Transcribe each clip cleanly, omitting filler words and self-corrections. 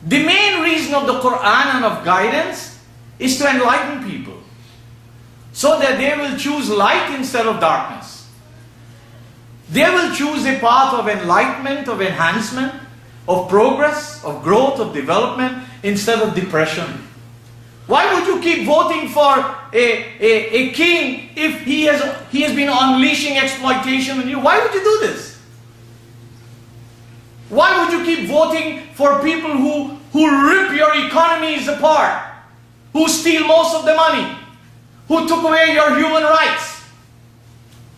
The main reason of the Qur'an and of guidance is to enlighten people, so that they will choose light instead of darkness. They will choose a path of enlightenment, of enhancement, of progress, of growth, of development, instead of depression. Why would you keep voting for a king if he has been unleashing exploitation on you? Why would you do this? Why would you keep voting for people who rip your economies apart, who steal most of the money, who took away your human rights,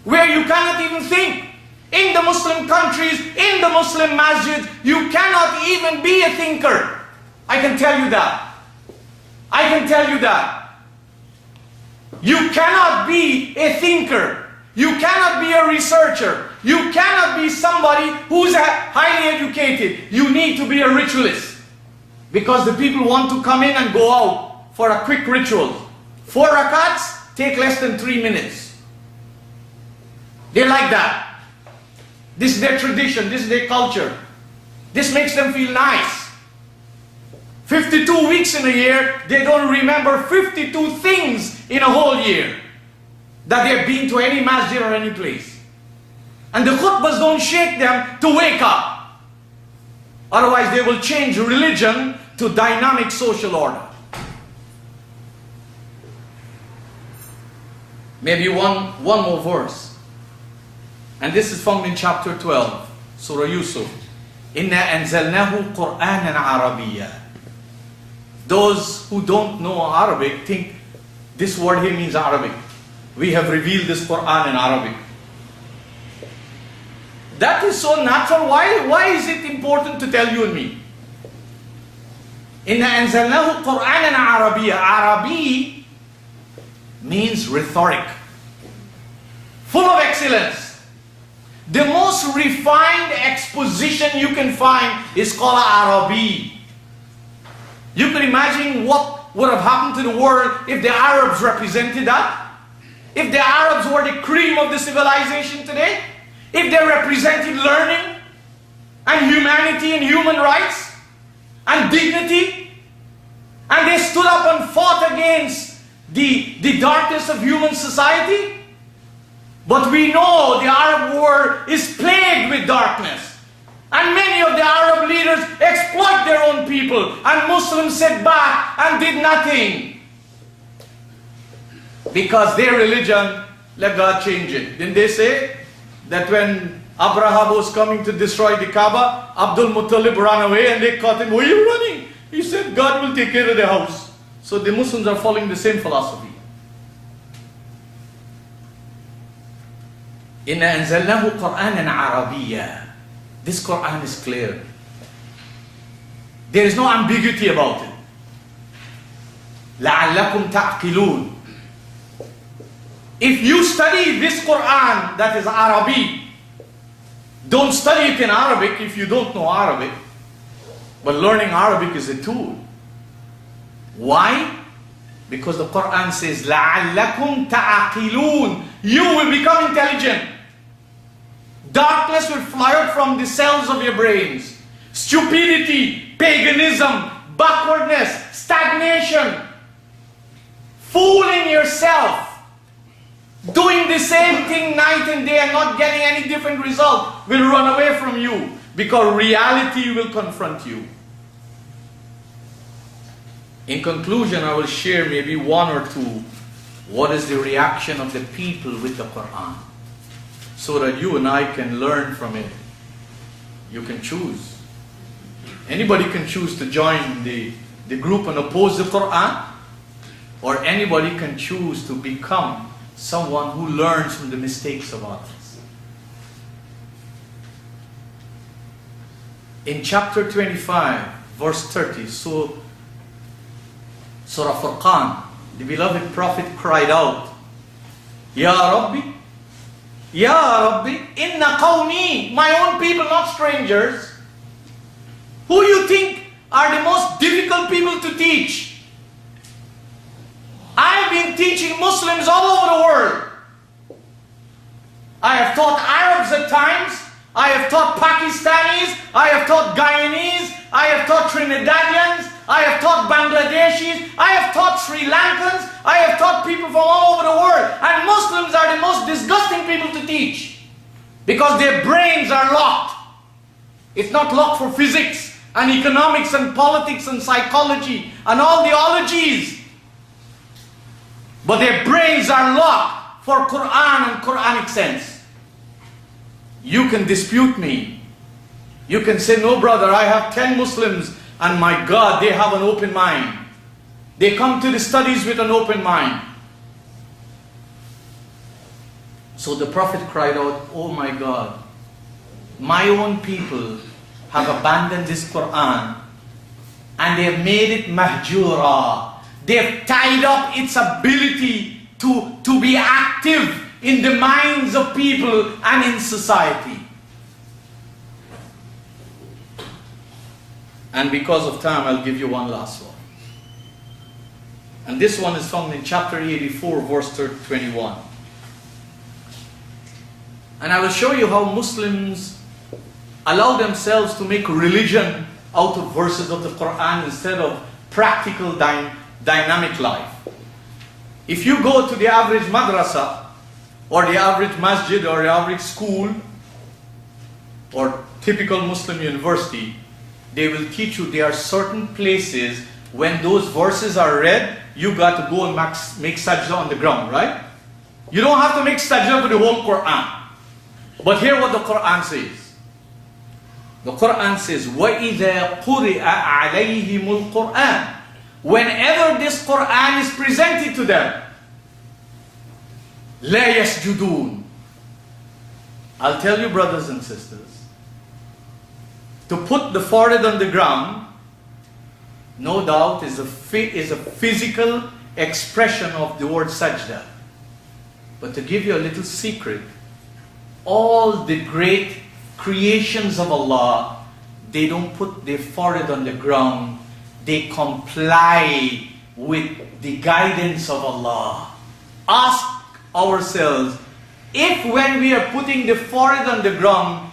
where you cannot even think? In the Muslim countries, in the Muslim masjid, you cannot even be a thinker. I can tell you that. I can tell you that. You cannot be a thinker. You cannot be a researcher. You cannot be somebody who's highly educated. You need to be a ritualist. Because the people want to come in and go out for a quick ritual. 4 rakats take less than 3 minutes. They like that. This is their tradition, this is their culture. This makes them feel nice. 52 weeks in a year, they don't remember 52 things in a whole year that they have been to any masjid or any place. And the khutbahs don't shake them to wake up. Otherwise they will change religion to dynamic social order. Maybe one more verse. And this is found in chapter 12, Surah Yusuf. Inna anzalnahu Qur'aanan Arabiyya. Those who don't know Arabic think this word here means Arabic. We have revealed this Qur'an in Arabic. That is so natural. Why is it important to tell you and me? Inna anzalnahu Qur'aanan Arabiyya. Arabi means rhetoric, full of excellence. The most refined exposition you can find is called Arabi. You can imagine what would have happened to the world if the Arabs represented that. If the Arabs were the cream of the civilization today. If they represented learning and humanity and human rights and dignity. And they stood up and fought against the darkness of human society. But we know the Arab world is plagued with darkness. And many of the Arab leaders exploit their own people. And Muslims sat back and did nothing. Because their religion, let God change it. Didn't they say that when Abraham was coming to destroy the Kaaba, Abdul Muttalib ran away and they caught him. Why are you running? He said, God will take care of the house. So the Muslims are following the same philosophy. Inna anzalnahu Qur'aanan Arabiyya. This Qur'an is clear. There is no ambiguity about it. لَعَلَّكُمْ تَعْقِلُونَ. If you study this Qur'an that is Arabi, don't study it in Arabic if you don't know Arabic. But learning Arabic is a tool. Why? Because the Qur'an says, لَعَلَّكُمْ تَعْقِلُونَ. You will become intelligent. Darkness will fly out from the cells of your brains. Stupidity, paganism, backwardness, stagnation, fooling yourself, doing the same thing night and day and not getting any different result will run away from you, because reality will confront you. In conclusion, I will share maybe one or two. What is the reaction of the people with the Qur'an? So that you and I can learn from it. You can choose. Anybody can choose to join the group and oppose the Qur'an. Or anybody can choose to become someone who learns from the mistakes of others. In chapter 25, verse 30, so Surah Furqan, the beloved Prophet cried out, Ya Rabbi, Ya Rabbi, inna qawmi, my own people, not strangers. Who you think are the most difficult people to teach? I've been teaching Muslims all over the world. I have taught Arabs at times. I have taught Pakistanis. I have taught Guyanese. I have taught Trinidadians, I have taught Bangladeshis, I have taught Sri Lankans, I have taught people from all over the world. And Muslims are the most disgusting people to teach because their brains are locked. It's not locked for physics and economics and politics and psychology and all the ologies. But their brains are locked for Qur'an and Qur'anic sense. You can dispute me. You can say, no brother, I have 10 Muslims and my God, they have an open mind. They come to the studies with an open mind. So the Prophet cried out, oh my God, my own people have abandoned this Qur'an and they have made it mahjura. They have tied up its ability to be active in the minds of people and in society. And because of time, I'll give you one last one. And this one is found in chapter 84, verse 21. And I will show you how Muslims allow themselves to make religion out of verses of the Qur'an instead of practical dynamic life. If you go to the average madrasa or the average masjid or the average school or typical Muslim university, they will teach you there are certain places when those verses are read, you got to go and make sajda on the ground, right? You don't have to make sajda for the whole Qur'an. But hear what the Qur'an says. The Qur'an says, وَإِذَا قُرِئَ عَلَيْهِمُ الْقُرْآنِ. Whenever this Qur'an is presented to them, لَا يَسْجُدُونَ. I'll tell you, brothers and sisters, to put the forehead on the ground, no doubt is a physical expression of the word sajda. But to give you a little secret, all the great creations of Allah, they don't put their forehead on the ground. They comply with the guidance of Allah. Ask ourselves, if when we are putting the forehead on the ground,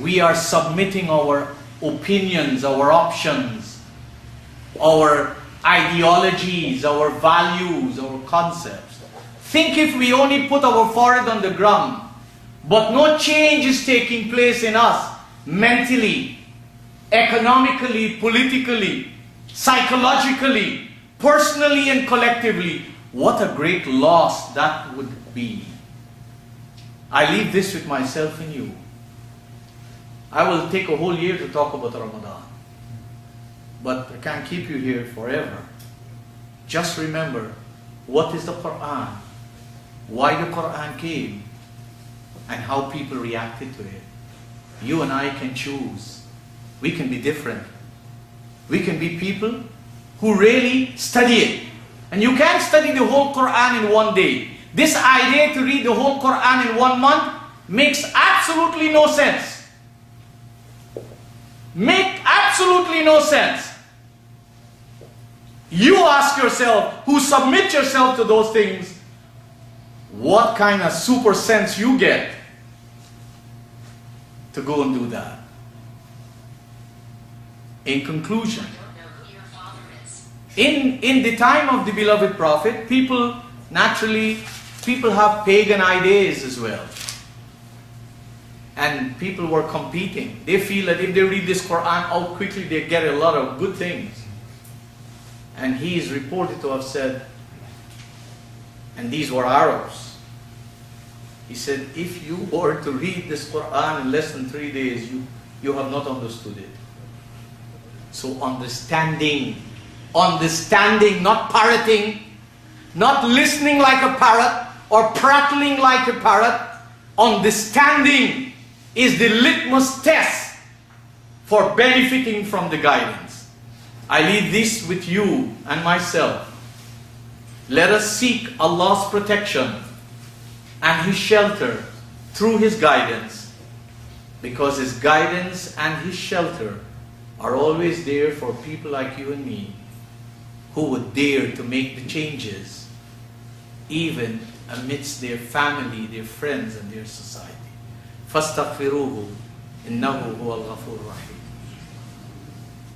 we are submitting our opinions, our options, our ideologies, our values, our concepts. Think if we only put our forehead on the ground, but no change is taking place in us, mentally, economically, politically, psychologically, personally and collectively, what a great loss that would be. I leave this with myself and you. I will take a whole year to talk about Ramadan. But I can't keep you here forever. Just remember, what is the Qur'an? Why the Qur'an came? And how people reacted to it. You and I can choose. We can be different. We can be people who really study it. And you can't study the whole Qur'an in one day. This idea to read the whole Qur'an in 1 month makes absolutely no sense. Make absolutely no sense. You ask yourself, who submit yourself to those things, what kind of super sense you get to go and do that. In conclusion, in the time of the beloved Prophet, people have pagan ideas as well. And people were competing. They feel that if they read this Qur'an out quickly, they get a lot of good things. And he is reported to have said, and these were Arabs, he said, if you were to read this Qur'an in less than 3 days, you have not understood it. So understanding, not parroting, not listening like a parrot or prattling like a parrot. Understanding is the litmus test for benefiting from the guidance. I leave this with you and myself. Let us seek Allah's protection and His shelter through His guidance, because His guidance and His shelter are always there for people like you and me who would dare to make the changes even amidst their family, their friends and their society. فَاسْتَغْفِرُوهُ إِنَّهُ هُوَ الْغَفُورُ الرَّحِيمُ.